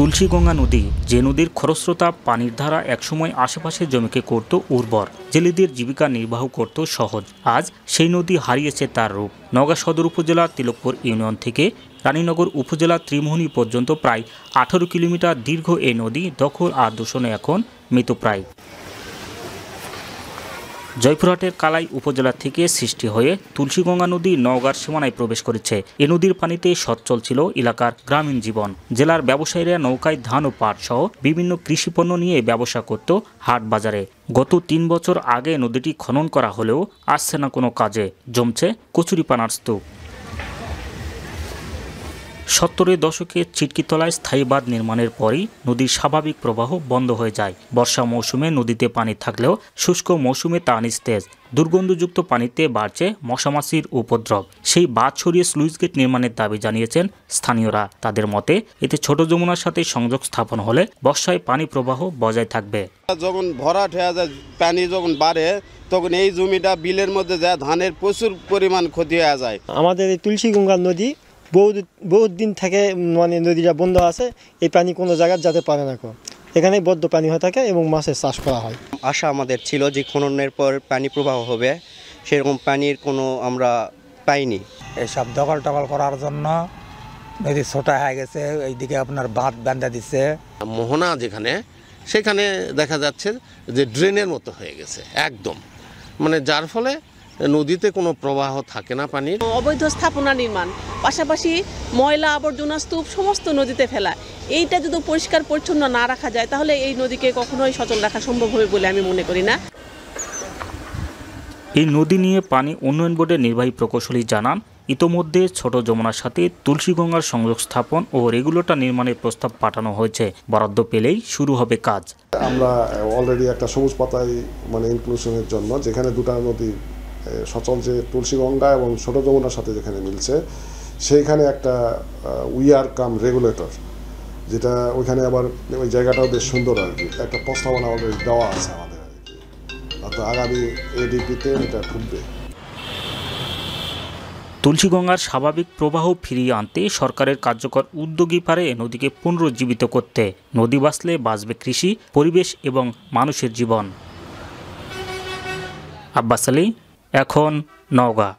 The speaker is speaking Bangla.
তুলসীগঙ্গা নদী, যে নদীর খরস্রোতা পানির ধারা একসময় আশেপাশের জমিকে করত উর্বর, জেলেদের জীবিকা নির্বাহ করত সহজ। আজ সেই নদী হারিয়েছে তার রূপ। নওগাঁ সদর উপজেলার তিলকপুর ইউনিয়ন থেকে রানীনগর উপজেলার ত্রিমোহনী পর্যন্ত প্রায় 18 কিলোমিটার দীর্ঘ এই নদী দখল আর দূষণে এখন মৃতপ্রায়। জয়পুরহাটের কালাই উপজেলা থেকে সৃষ্টি হয়ে তুলসীগঙ্গা নদী নওগাঁর সীমানায় প্রবেশ করেছে। এ নদীর পানিতে সচ্ছল ছিল এলাকার গ্রামীণ জীবন। জেলার ব্যবসায়ীরা নৌকায় ধান ও পাট সহ বিভিন্ন কৃষিপণ্য নিয়ে ব্যবসা করত হাট বাজারে। গত 3 বছর আগে নদীটি খনন করা হলেও আসছে না কোনো কাজে, জমছে কচুরিপানার স্তূপ। 70-এর দশকে চিটকিতলায় স্থায়ী বাঁধ নির্মাণের পরই নদীর স্বাভাবিক প্রবাহ বন্ধ হয়ে যায়। বর্ষা মৌসুমে নদীতে পানি থাকলেও শুষ্ক মৌসুমে তা নিস্তেজ। দুর্গন্ধযুক্ত পানিতে বাড়ছে মশামাছির উপদ্রব। সেই বাঁধ সরিয়ে স্লুইস গেট নির্মাণের দাবি জানিয়েছেন স্থানীয়রা। তাদের মতে এতে ছোট যমুনার সাথে সংযোগ স্থাপন হলে বর্ষায় পানি প্রবাহ বজায় থাকবে। যখন ভরাট হয়ে যায়, পানি যখন বাড়ে, তখন এই জমিটা বিলের মধ্যে যায়, ধানের প্রচুর পরিমাণ ক্ষতি হয়ে যায়। আমাদের এই তুলসীগঙ্গা নদী বহুত দিন থেকে নদীটা বন্ধ আছে। এই পানি কোনো জায়গায় যেতে পারে না। এখানে বদ্ধ পানি হয়ে থাকে এবং মাছের চাষ করা হয়। আশা আমাদের ছিল যে খননের পর পানি প্রবাহ হবে, সেরকম পানির কোনো আমরা পাইনি। এসব দখল করার জন্য নদী ছোটা হয়ে গেছে। এইদিকে আপনার বাঁধ বান্ধা দিচ্ছে। মোহনা যেখানে, সেখানে দেখা যাচ্ছে যে ড্রেনের মতো হয়ে গেছে একদম, যার ফলে নদীতে কোনো প্রবাহ থাকে না পানির। অবৈধ স্থাপনা নির্মাণ, পাশাপাশি ময়লা আবর্জনা স্তূপ সমস্ত নদীতে ফেলা। এইটা যদি পরিষ্কার পরিচ্ছন্ন না রাখা যায় তাহলে এই নদীকে কখনোই সচল রাখা সম্ভব হবে বলে আমি মনে করি না। এই নদী নিয়ে পানি উন্নয়ন বোর্ডের নির্বাহী প্রকৌশলী জানান, ইতোমধ্যে ছোট যমুনার সাথে তুলসীগঙ্গার সংযোগ স্থাপন ও রেগুলেটর নির্মাণের প্রস্তাব পাঠানো হয়েছে। বরাদ্দ পেলেই শুরু হবে কাজ। আমরা অলরেডি একটা সবুজ পাতায় ইনক্লুশনের জন্য, যেখানে দুটা নদী সচল, যে তুলসীগঙ্গা এবং ছোট যমুনার সাথে যেখানে মিলছে, সেইখানে একটা উইয়ার কাম রেগুলেটর, যেটা ওইখানে আবার ওই জায়গাটাও বেশ সুন্দর আর কি, একটা প্রস্তাবনা অলরেডি দেওয়া আছে আমাদের আর কি। অর্থাৎ আগামী এডিপিতে এটা ঢুকবে। তুলসীগঙ্গার স্বাভাবিক প্রবাহ ফিরিয়ে আনতে সরকারের কার্যকর উদ্যোগই পারে নদীকে পুনরুজ্জীবিত করতে। নদী বাঁচলে বাঁচবে কৃষি, পরিবেশ এবং মানুষের জীবন। আব্বাস আলী, এখন নওগাঁ।